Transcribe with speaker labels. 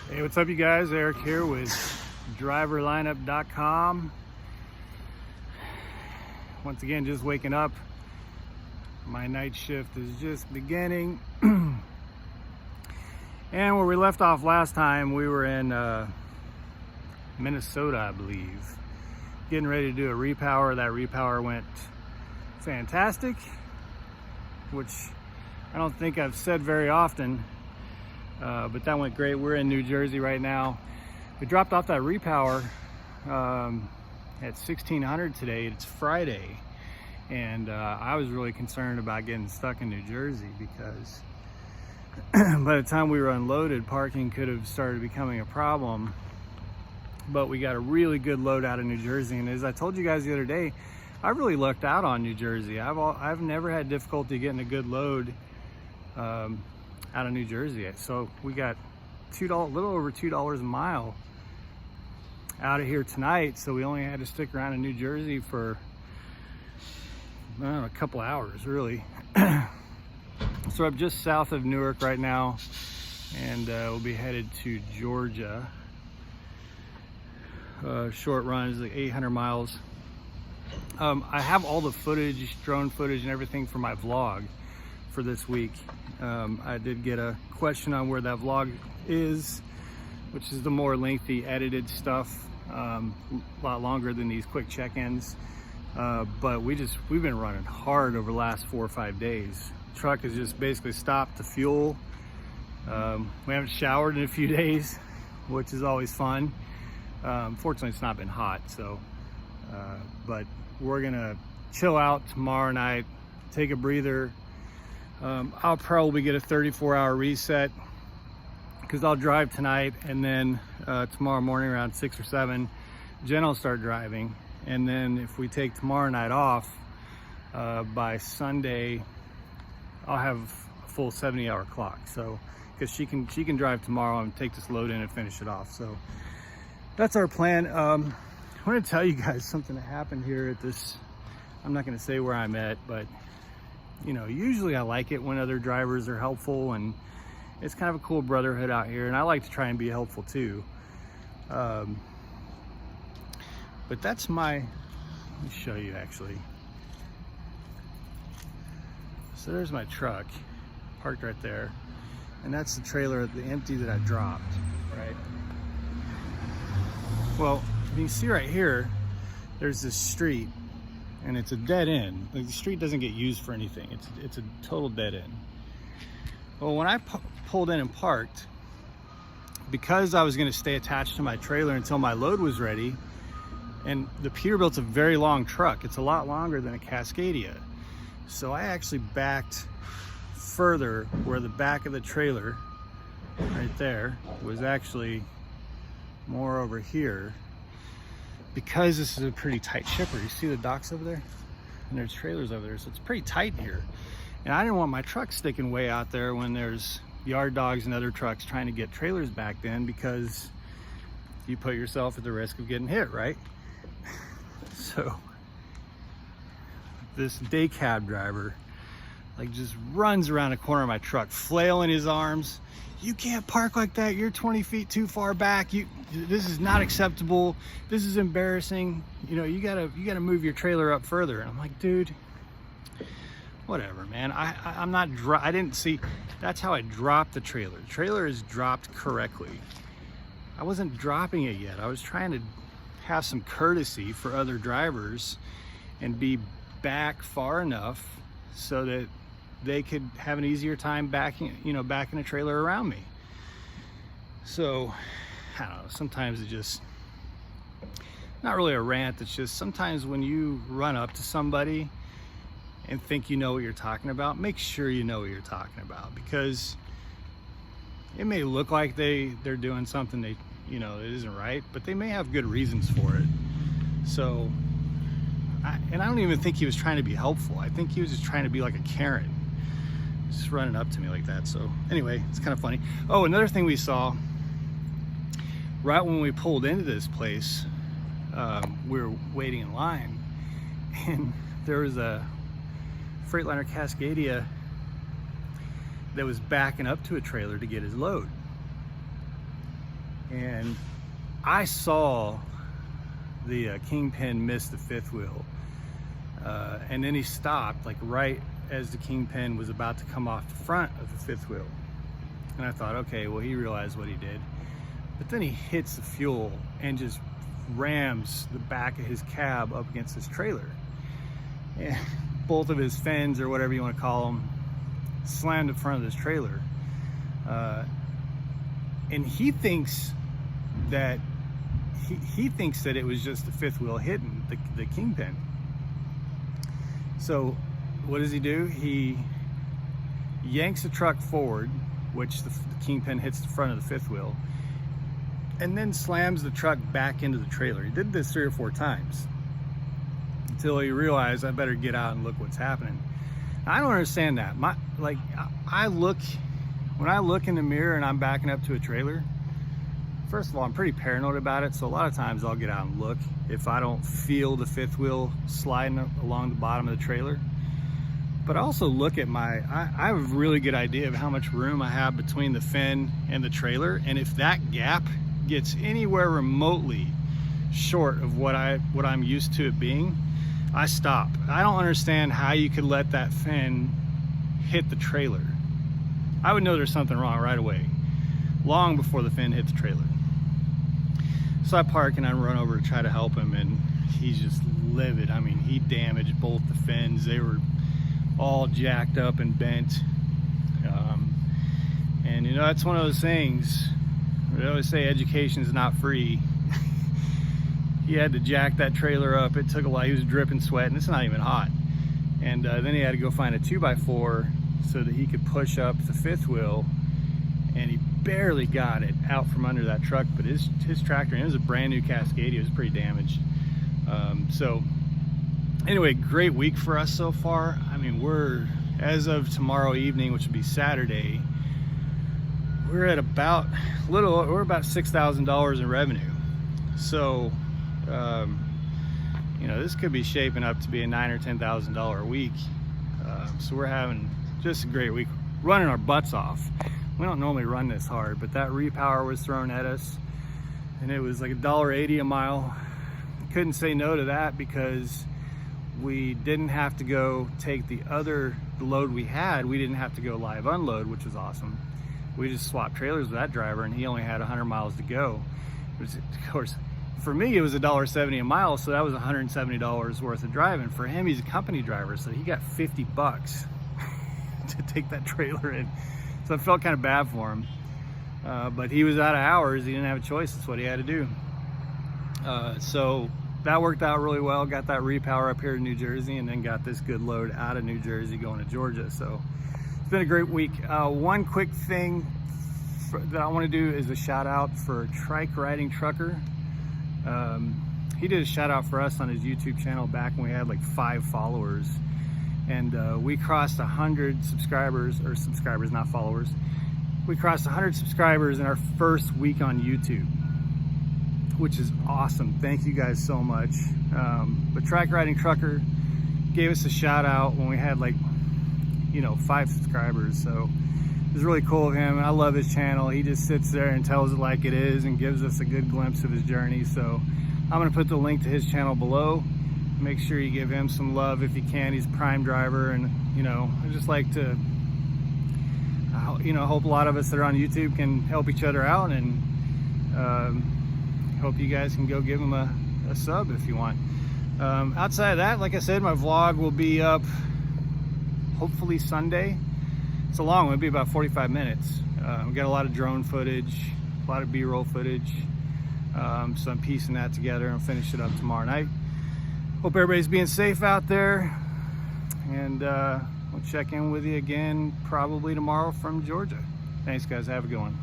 Speaker 1: Hey, what's up, you guys? Eric here with driverlineup.com. Once again, just waking up. My night shift is just beginning. And where we left off last time, we were in Minnesota, I believe, getting ready to do a repower. That repower went fantastic, which I don't think I've said very often. But that went great. We're in New Jersey right now. We dropped off that repower at 1600 today. It's Friday, and I was really concerned about getting stuck in New Jersey because by the time we were unloaded, parking could have started becoming a problem. But we got a really good load out of New Jersey, and as I told you guys the other day, I really lucked out on New Jersey. I've never had difficulty getting a good load out of New Jersey. So we got a little over $2 a mile out of here tonight. So we only had to stick around in New Jersey for a couple hours, really. So I'm just south of Newark right now, and we'll be headed to Georgia. Short run is like 800 miles. I have all the footage, drone footage and everything for my vlog for this week. I did get a question on where that vlog is, which is the more lengthy edited stuff, a lot longer than these quick check-ins. But we've been running hard over the last 4 or 5 days. Truck has just basically stopped to fuel. We haven't showered in a few days, which is always fun. Fortunately, it's not been hot, so but we're gonna chill out tomorrow night, take a breather. I'll probably get a 34-hour reset because I'll drive tonight, and then tomorrow morning around 6 or 7, Jen will start driving. And then if we take tomorrow night off, by Sunday, I'll have a full 70-hour clock. So, because she can drive tomorrow and take this load in and finish it off. So that's our plan. I want to tell you guys something that happened here at this. I'm not going to say where I'm at, but you know, usually I like it when other drivers are helpful, and it's kind of a cool brotherhood out here, and I like to try and be helpful too. But that's let me show you actually. So there's my truck parked right there, and that's the trailer, the empty that I dropped, right? Well, you can see right here, there's this street, and it's a dead end. Like, the street doesn't get used for anything. It's a total dead end. Well, when I pulled in and parked, because I was going to stay attached to my trailer until my load was ready, and the Peterbilt's a very long truck. It's a lot longer than a Cascadia. So I actually backed further, where the back of the trailer right there was actually more over here, because this is a pretty tight shipper. You see the docks over there? And there's trailers over there, so it's pretty tight here. And I didn't want my truck sticking way out there when there's yard dogs and other trucks trying to get trailers back then, because you put yourself at the risk of getting hit, right? So this day cab driver like just runs around the corner of my truck, flailing his arms. You can't park like that. You're 20 feet too far back. This is not acceptable. This is embarrassing. You know, you gotta move your trailer up further. And I'm like, dude, whatever, man. I didn't see. That's how I dropped the trailer. The trailer is dropped correctly. I wasn't dropping it yet. I was trying to have some courtesy for other drivers and be back far enough so that they could have an easier time backing a trailer around me. So I don't know, sometimes it's just not really a rant. It's just sometimes when you run up to somebody and think you know what you're talking about, make sure you know what you're talking about, because it may look like they're doing something that isn't right, but they may have good reasons for it. So I don't even think he was trying to be helpful. I think he was just trying to be like a Karen, just running up to me like that. So anyway, it's kind of funny. Oh, another thing we saw right when we pulled into this place, we were waiting in line, and there was a Freightliner Cascadia that was backing up to a trailer to get his load. And I saw the kingpin miss the fifth wheel, and then he stopped like right as the kingpin was about to come off the front of the fifth wheel. And I thought, okay, well, he realized what he did. But then he hits the fuel and just rams the back of his cab up against his trailer. And both of his fins, or whatever you want to call them, slammed in front of his trailer. And he thinks that it was just the fifth wheel hitting the kingpin. So what does he do? He yanks the truck forward, which the kingpin hits the front of the fifth wheel, and then slams the truck back into the trailer. He did this 3 or 4 times until he realized, I better get out and look what's happening. I don't understand that. When I look in the mirror and I'm backing up to a trailer, first of all, I'm pretty paranoid about it, so a lot of times I'll get out and look if I don't feel the fifth wheel sliding along the bottom of the trailer. But I also look at I have a really good idea of how much room I have between the fin and the trailer, and if that gap gets anywhere remotely short of what I'm used to it being, I stop. I don't understand how you could let that fin hit the trailer. I would know there's something wrong right away, long before the fin hit the trailer. So I park and I run over to try to help him, and he's just livid. I mean, he damaged both the fins. They were all jacked up and bent. And you know, that's one of those things. They always say education is not free. He had to jack that trailer up. It took a while. He was dripping sweat, and it's not even hot. And then he had to go find a 2x4 so that he could push up the fifth wheel, and he barely got it out from under that truck. But his tractor, and it was a brand new Cascadia, it was pretty damaged. So anyway, great week for us so far. I mean, we're, as of tomorrow evening, which would be Saturday, we're at about $6,000 in revenue. So you know, this could be shaping up to be a $9,000 or $10,000 a week. So we're having just a great week, running our butts off. We don't normally run this hard, but that repower was thrown at us, and it was like $1.80 a mile. Couldn't say no to that, because we didn't have to go take the load we had. We didn't have to go live unload, which was awesome. We just swapped trailers with that driver, and he only had 100 miles to go. Which, of course, for me, it was $1.70 a mile, so that was $170 worth of driving. For him, he's a company driver, so he got $50 to take that trailer in. So I felt kind of bad for him. But he was out of hours. He didn't have a choice. That's what he had to do. So that worked out really well. Got that repower up here in New Jersey, and then got this good load out of New Jersey going to Georgia. So it's been a great week. One quick thing that I want to do is a shout out for Trike Riding Trucker. He did a shout out for us on his YouTube channel back when we had like 5 followers, and we crossed 100 subscribers, or subscribers, not followers. We crossed 100 subscribers in our first week on YouTube, which is awesome. Thank you guys so much. But Trike Riding Trucker gave us a shout out when we had like, you know, 5 subscribers. So it was really cool of him. I love his channel. He just sits there and tells it like it is and gives us a good glimpse of his journey. So I'm gonna put the link to his channel below. Make sure you give him some love if you can. He's a prime driver, and you know, I just like to, you know, hope a lot of us that are on YouTube can help each other out, and hope you guys can go give him a sub if you want. Outside of that, like I said, my vlog will be up hopefully Sunday. It's a long one. It'll be about 45 minutes. We got a lot of drone footage, a lot of B-roll footage. So I'm piecing that together, and I'll finish it up tomorrow night. Hope everybody's being safe out there, and we'll check in with you again probably tomorrow from Georgia. Thanks guys, have a good one.